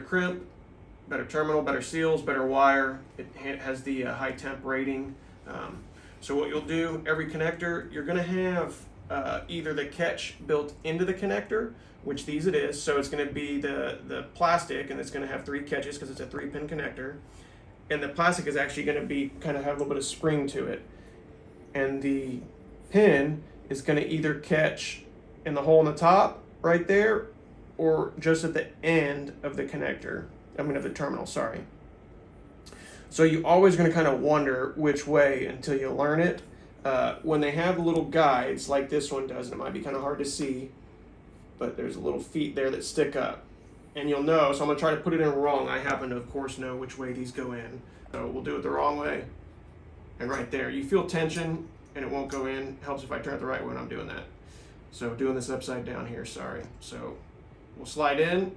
crimp, better terminal, better seals, better wire. It has the high temp rating. So what you'll do, every connector, you're gonna have either the catch built into the connector, which these it is, so it's gonna be the plastic, and it's gonna have 3 catches because it's a 3-pin connector. And the plastic is actually gonna be kind of have a little bit of spring to it. And the pin is gonna either catch in the hole in the top right there, or just at the end of the connector, of the terminal, sorry. So you always gonna kind of wonder which way until you learn it. When they have little guides like this one does, and it might be kind of hard to see, but there's a little feet there that stick up. And you'll know, so I'm gonna try to put it in wrong. I happen to, of course, know which way these go in. So we'll do it the wrong way. And right there, you feel tension and it won't go in. Helps if I turn it the right way when I'm doing that. So doing this upside down here, sorry. So we'll slide in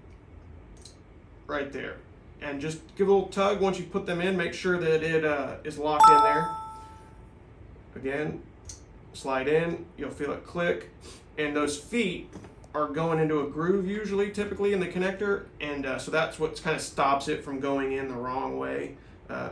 right there. And just give a little tug once you put them in. Make sure that it is locked in there. Again, slide in, you'll feel it click. And those feet are going into a groove usually, typically in the connector, and so that's what kind of stops it from going in the wrong way.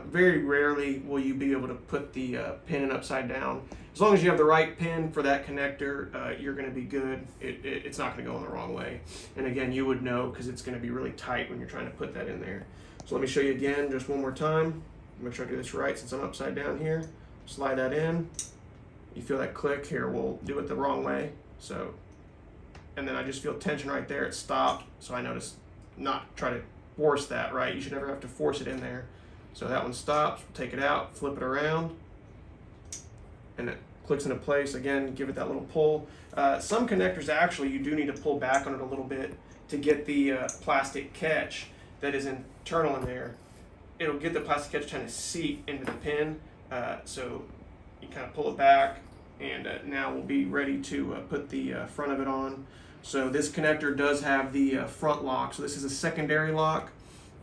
Very rarely will you be able to put the pin in upside down. As long as you have the right pin for that connector, you're going to be good. It's not going to go in the wrong way. And again, you would know because it's going to be really tight when you're trying to put that in there. So let me show you again just one more time. Make sure I do this right since I'm upside down here. Slide that in. You feel that click here. We'll do it the wrong way. So. And then I just feel tension right there. It stopped, so I noticed not try to force that, right? You should never have to force it in there. So that one stops, we'll take it out, flip it around, and it clicks into place. Again, give it that little pull. Some connectors, actually, you do need to pull back on it a little bit to get the plastic catch that is internal in there. It'll get the plastic catch trying to seat into the pin, so you kind of pull it back, and now we'll be ready to put the front of it on. So this connector does have the front lock. So this is a secondary lock.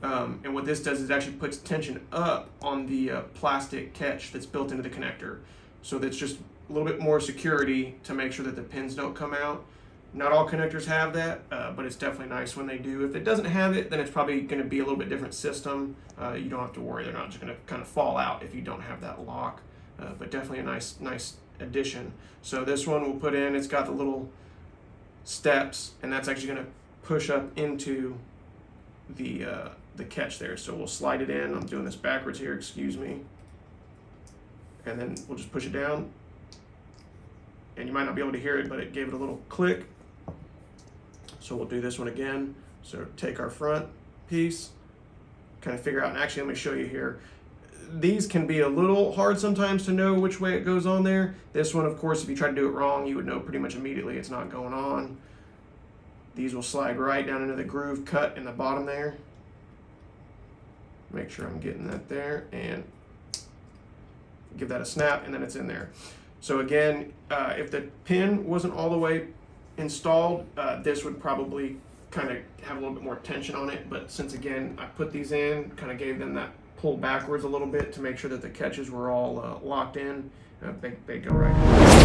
And what this does is it actually puts tension up on the plastic catch that's built into the connector. So that's just a little bit more security to make sure that the pins don't come out. Not all connectors have that, but it's definitely nice when they do. If it doesn't have it, then it's probably going to be a little bit different system. You don't have to worry. They're not just going to kind of fall out if you don't have that lock. But definitely a nice addition. So this one we'll put in, it's got the little steps, and that's actually going to push up into the catch there. So we'll slide it in. I'm doing this backwards here, excuse me. And then we'll just push it down. And you might not be able to hear it, but it gave it a little click. So we'll do this one again. So take our front piece, kind of figure out, and actually let me show you here. These can be a little hard sometimes to know which way it goes on there. This one, of course, if you try to do it wrong, you would know pretty much immediately it's not going on. These will slide right down into the groove cut in the bottom there. Make sure I'm getting that there, and give that a snap, and then it's in there. So again, if the pin wasn't all the way installed, this would probably kind of have a little bit more tension on it. But since, again, I put these in, kind of gave them that pull backwards a little bit to make sure that the catches were all locked in, they go right in.